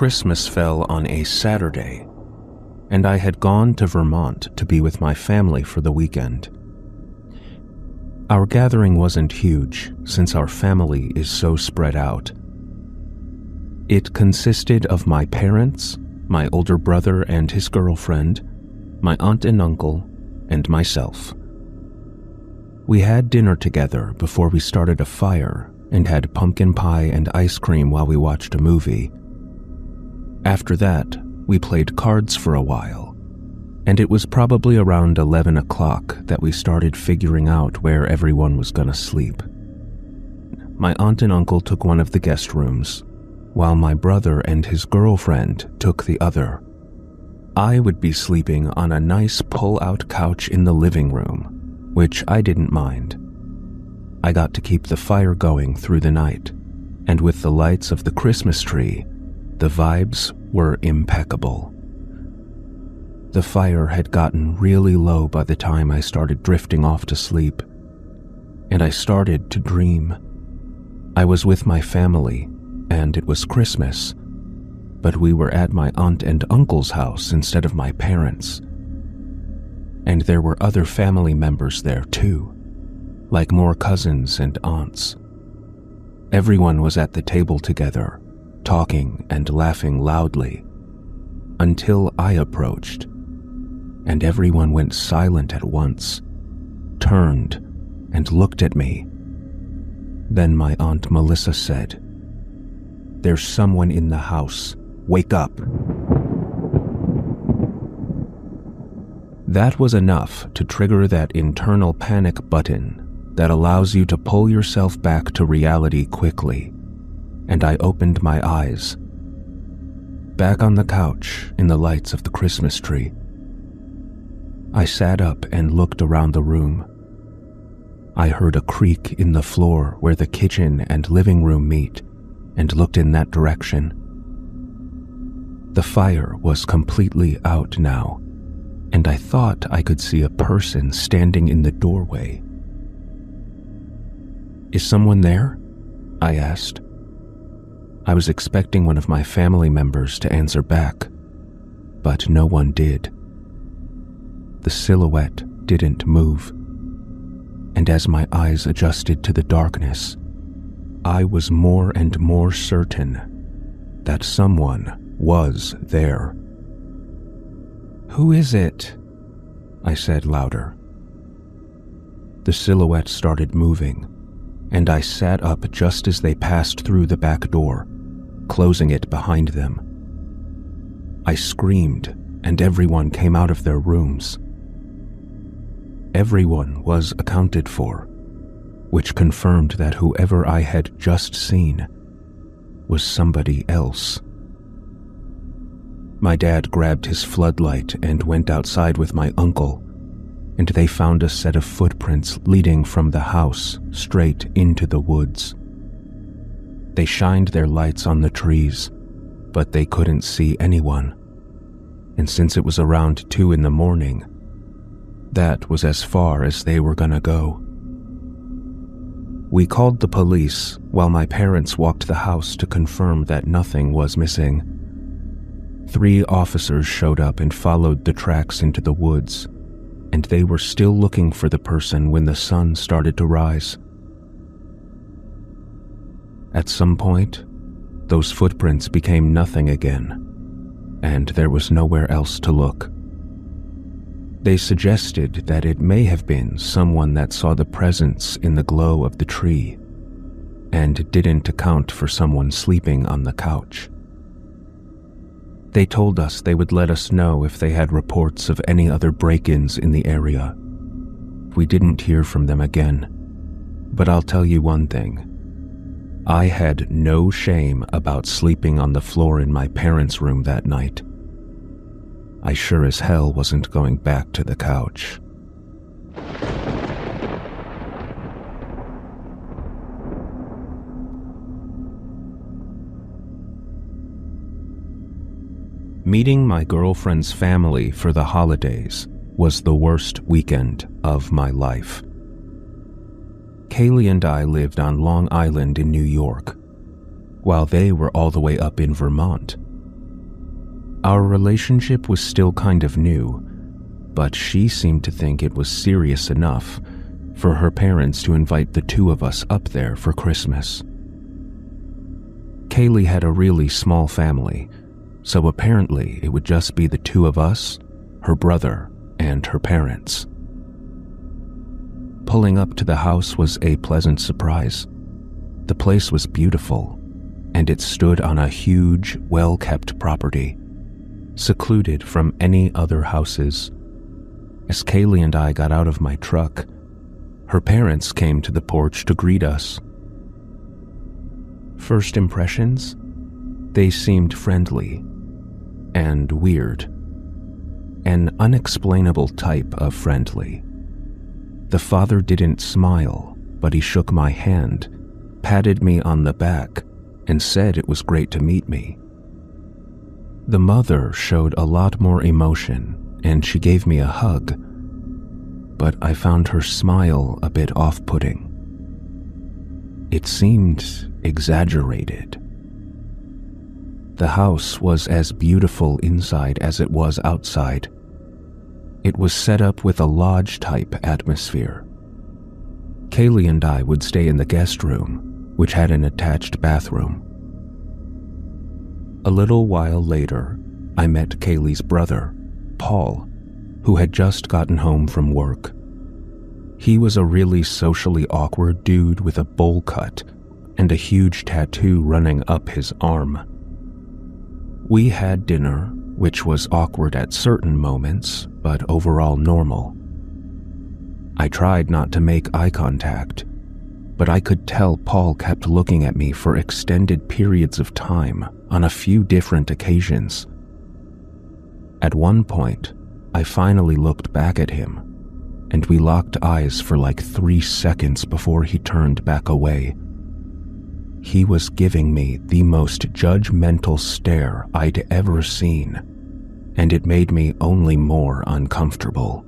Christmas fell on a Saturday, and I had gone to Vermont to be with my family for the weekend. Our gathering wasn't huge, since our family is so spread out. It consisted of my parents, my older brother and his girlfriend, my aunt and uncle, and myself. We had dinner together before we started a fire and had pumpkin pie and ice cream while we watched a movie. After that, we played cards for a while, and it was probably around 11 o'clock that we started figuring out where everyone was gonna sleep. My aunt and uncle took one of the guest rooms, while my brother and his girlfriend took the other. I would be sleeping on a nice pull-out couch in the living room, which I didn't mind. I got to keep the fire going through the night, and with the lights of the Christmas tree, the vibes were impeccable. The fire had gotten really low by the time I started drifting off to sleep, and I started to dream. I was with my family, and it was Christmas, but we were at my aunt and uncle's house instead of my parents'. And there were other family members there too, like more cousins and aunts. Everyone was at the table together, talking and laughing loudly, until I approached, and everyone went silent at once, turned, and looked at me. Then my Aunt Melissa said, "There's someone in the house. Wake up." That was enough to trigger that internal panic button that allows you to pull yourself back to reality quickly, and I opened my eyes. Back on the couch in the lights of the Christmas tree. I sat up and looked around the room. I heard a creak in the floor where the kitchen and living room meet, and looked in that direction. The fire was completely out now, and I thought I could see a person standing in the doorway. "Is someone there?" I asked. I was expecting one of my family members to answer back, but no one did. The silhouette didn't move, and as my eyes adjusted to the darkness, I was more and more certain that someone was there. "Who is it?" I said louder. The silhouette started moving, and I sat up just as they passed through the back door, closing it behind them. I screamed, and everyone came out of their rooms. Everyone was accounted for, which confirmed that whoever I had just seen was somebody else. My dad grabbed his floodlight and went outside with my uncle, and they found a set of footprints leading from the house straight into the woods. They shined their lights on the trees, but they couldn't see anyone, and since it was around 2 in the morning, that was as far as they were gonna go. We called the police while my parents walked the house to confirm that nothing was missing. 3 officers showed up and followed the tracks into the woods, and they were still looking for the person when the sun started to rise. At some point, those footprints became nothing again, and there was nowhere else to look. They suggested that it may have been someone that saw the presence in the glow of the tree, and didn't account for someone sleeping on the couch. They told us they would let us know if they had reports of any other break-ins in the area. We didn't hear from them again, but I'll tell you one thing. I had no shame about sleeping on the floor in my parents' room that night. I sure as hell wasn't going back to the couch. Meeting my girlfriend's family for the holidays was the worst weekend of my life. Kaylee and I lived on Long Island in New York, while they were all the way up in Vermont, Our relationship was still kind of new, but she seemed to think it was serious enough for her parents to invite the two of us up there for Christmas. Kaylee had a really small family, so apparently it would just be the two of us, her brother, and her parents. Pulling up to the house was a pleasant surprise. The place was beautiful, and it stood on a huge, well-kept property, secluded from any other houses. As Kaylee and I got out of my truck, her parents came to the porch to greet us. First impressions? They seemed friendly and weird. An unexplainable type of friendly. The father didn't smile, but he shook my hand, patted me on the back, and said it was great to meet me. The mother showed a lot more emotion, and she gave me a hug, but I found her smile a bit off-putting. It seemed exaggerated. The house was as beautiful inside as it was outside. It was set up with a lodge-type atmosphere. Kaylee and I would stay in the guest room, which had an attached bathroom. A little while later, I met Kaylee's brother, Paul, who had just gotten home from work. He was a really socially awkward dude with a bowl cut and a huge tattoo running up his arm. We had dinner, which was awkward at certain moments, but overall normal. I tried not to make eye contact, but I could tell Paul kept looking at me for extended periods of time on a few different occasions. At one point, I finally looked back at him, and we locked eyes for like 3 seconds before he turned back away. He was giving me the most judgmental stare I'd ever seen, and it made me only more uncomfortable.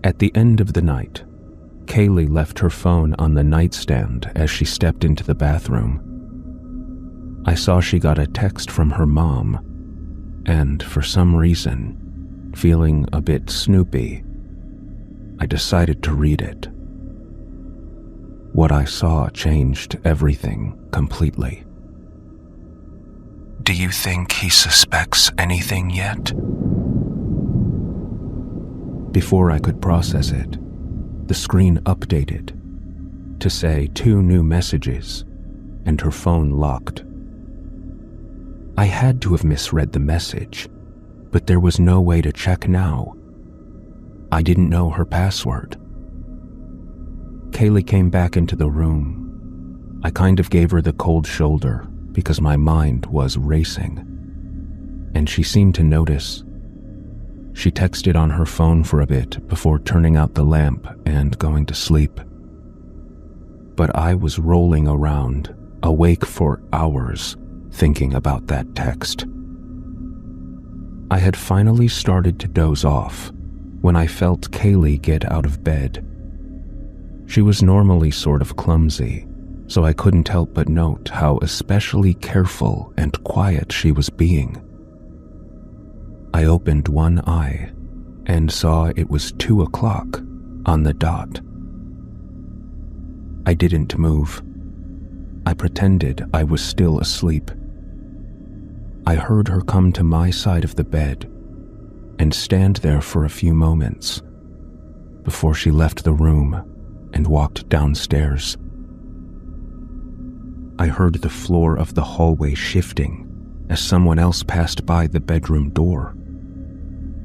At the end of the night, Kaylee left her phone on the nightstand as she stepped into the bathroom. I saw she got a text from her mom, and for some reason, feeling a bit snoopy, I decided to read it. What I saw changed everything completely. Do you think he suspects anything yet? Before I could process it, the screen updated to say 2 new messages, and her phone locked. I had to have misread the message, but there was no way to check now. I didn't know her password. Kaylee came back into the room. I kind of gave her the cold shoulder because my mind was racing, and she seemed to notice. She texted on her phone for a bit before turning out the lamp and going to sleep. But I was rolling around, awake for hours, thinking about that text. I had finally started to doze off when I felt Kaylee get out of bed. She was normally sort of clumsy, so I couldn't help but note how especially careful and quiet she was being. I opened one eye and saw it was 2 o'clock on the dot. I didn't move. I pretended I was still asleep. I heard her come to my side of the bed and stand there for a few moments before she left the room and walked downstairs. I heard the floor of the hallway shifting as someone else passed by the bedroom door.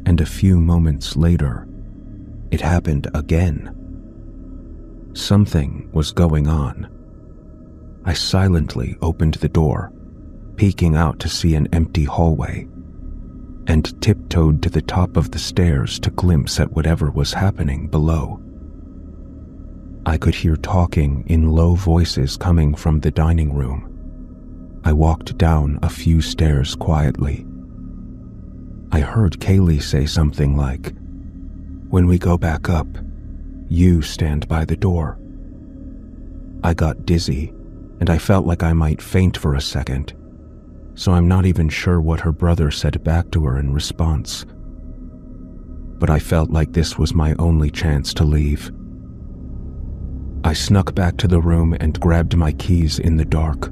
And a few moments later, it happened again. Something was going on. I silently opened the door, peeking out to see an empty hallway, and tiptoed to the top of the stairs to glimpse at whatever was happening below. I could hear talking in low voices coming from the dining room. I walked down a few stairs quietly. I heard Kaylee say something like, "When we go back up, you stand by the door." I got dizzy, and I felt like I might faint for a second. so I'm not even sure what her brother said back to her in response. But I felt like this was my only chance to leave. I snuck back to the room and grabbed my keys in the dark.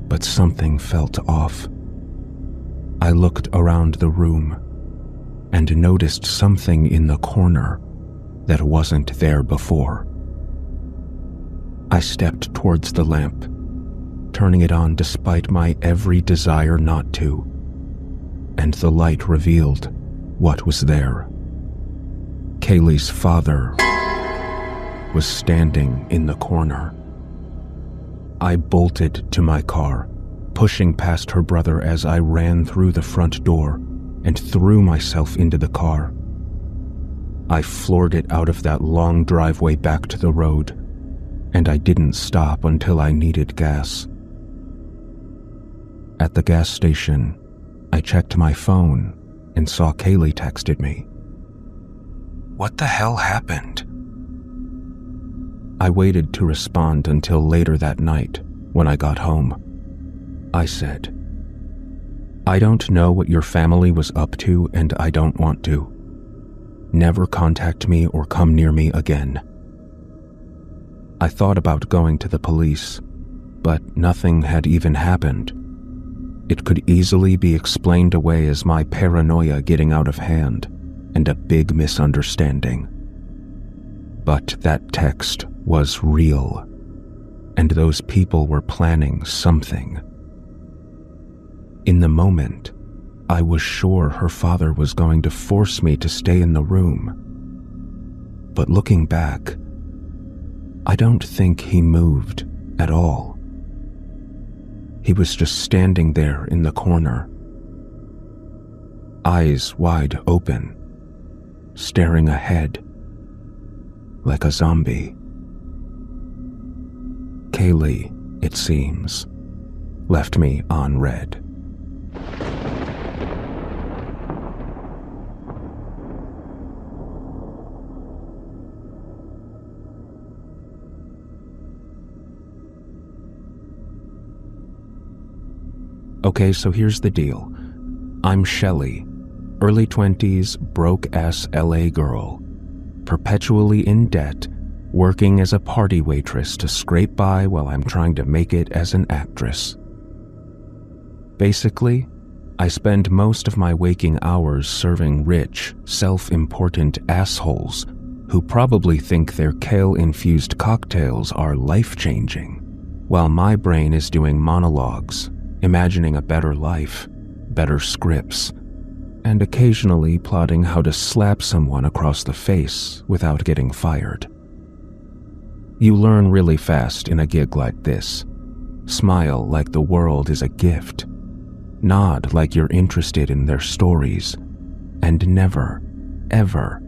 But something felt off. I looked around the room and noticed something in the corner that wasn't there before. I stepped towards the lamp, turning it on despite my every desire not to, and the light revealed what was there. Kaylee's father was standing in the corner. I bolted to my car, pushing past her brother as I ran through the front door and threw myself into the car. I floored it out of that long driveway back to the road, and I didn't stop until I needed gas. At the gas station, I checked my phone and saw Kaylee texted me. "What the hell happened?" I waited to respond until later that night when I got home. I said, "I don't know what your family was up to, and I don't want to. Never contact me or come near me again." I thought about going to the police, but nothing had even happened. It could easily be explained away as my paranoia getting out of hand and a big misunderstanding. But that text was real, and those people were planning something. In the moment, I was sure her father was going to force me to stay in the room. But looking back, I don't think he moved at all. He was just standing there in the corner, eyes wide open, staring ahead, like a zombie. Kaylee, it seems, left me on red. Okay, so here's the deal. I'm Shelley, early 20s, broke-ass LA girl, perpetually in debt, working as a party waitress to scrape by while I'm trying to make it as an actress. Basically, I spend most of my waking hours serving rich, self-important assholes who probably think their kale-infused cocktails are life-changing, while my brain is doing monologues, imagining a better life, better scripts, and occasionally plotting how to slap someone across the face without getting fired. You learn really fast in a gig like this. Smile like the world is a gift. Nod like you're interested in their stories. And never, ever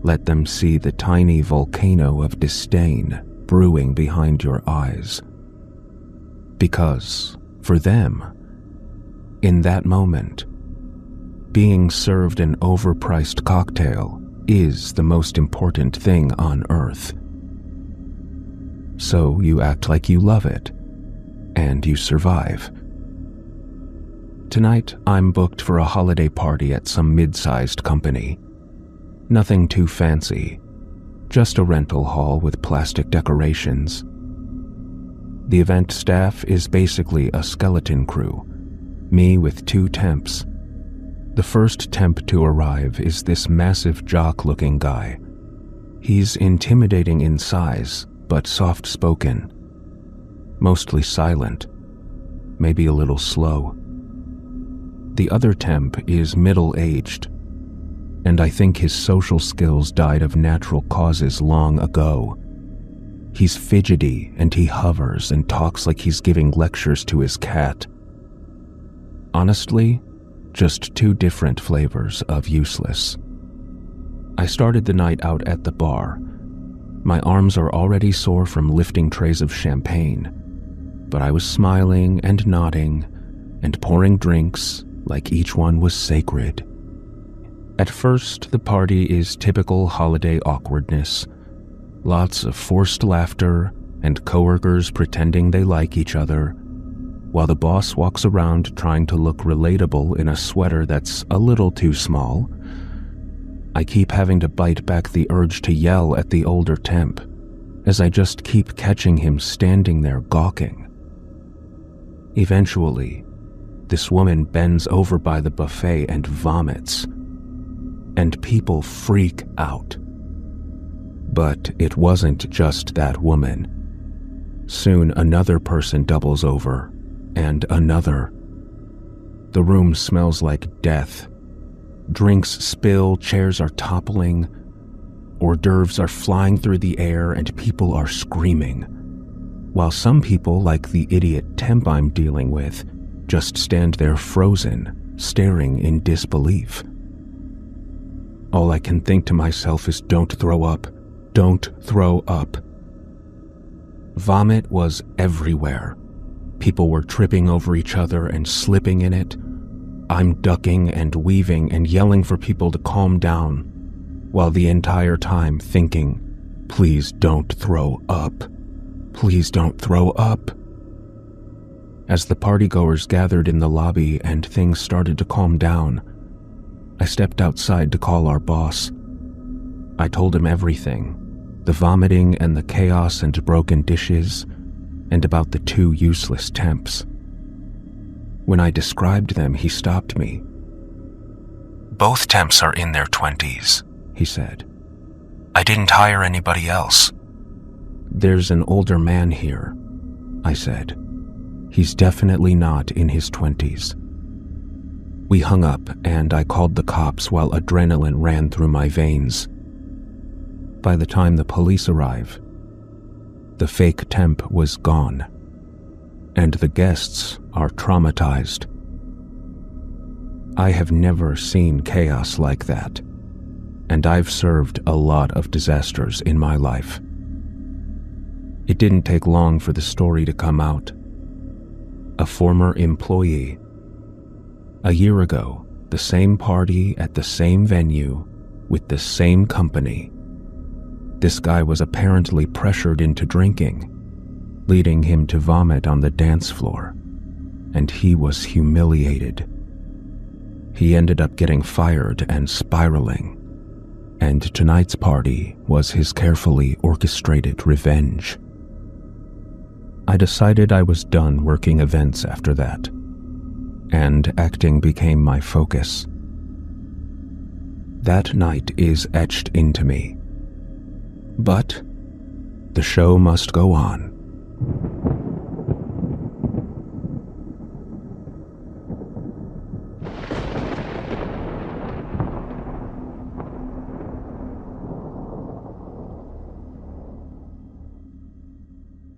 let them see the tiny volcano of disdain brewing behind your eyes. Because, for them, in that moment, being served an overpriced cocktail is the most important thing on earth. So you act like you love it, and you survive. Tonight, I'm booked for a holiday party at some mid-sized company. Nothing too fancy, just a rental hall with plastic decorations. The event staff is basically a skeleton crew, me with 2 temps. The first temp to arrive is this massive jock-looking guy. He's intimidating in size, but soft-spoken. Mostly silent, maybe a little slow. The other temp is middle-aged, and I think his social skills died of natural causes long ago. He's fidgety and he hovers and talks like he's giving lectures to his cat. Honestly, just 2 different flavors of useless. I started the night out at the bar. My arms are already sore from lifting trays of champagne, but I was smiling and nodding and pouring drinks like each one was sacred. At first, the party is typical holiday awkwardness. Lots of forced laughter and coworkers pretending they like each other. while the boss walks around trying to look relatable in a sweater that's a little too small, I keep having to bite back the urge to yell at the older temp, as I just keep catching him standing there gawking. Eventually, this woman bends over by the buffet and vomits, and people freak out. But it wasn't just that woman. Soon another person doubles over, and another. The room smells like death. Drinks spill, chairs are toppling, hors d'oeuvres are flying through the air, and people are screaming, while some people, like the idiot temp I'm dealing with, just stand there frozen, staring in disbelief. All I can think to myself is, don't throw up, don't throw up. Vomit was everywhere. People were tripping over each other and slipping in it. I'm ducking and weaving and yelling for people to calm down, while the entire time thinking, please don't throw up. Please don't throw up. As the partygoers gathered in the lobby and things started to calm down, I stepped outside to call our boss. I told him everything, the vomiting and the chaos and broken dishes, and about the two useless temps. When I described them, he stopped me. "Both temps are in their 20s, he said. "I didn't hire anybody else." "There's an older man here," I said. "He's definitely not in his 20s. We hung up and I called the cops while adrenaline ran through my veins. By the time the police arrived, the fake temp was gone, and the guests are traumatized. I have never seen chaos like that, and I've served a lot of disasters in my life. It didn't take long for the story to come out. A former employee. A year ago, the same party at the same venue with the same company. This guy was apparently pressured into drinking, leading him to vomit on the dance floor, and he was humiliated. He ended up getting fired and spiraling, and tonight's party was his carefully orchestrated revenge. I decided I was done working events after that, and acting became my focus. That night is etched into me. But the show must go on.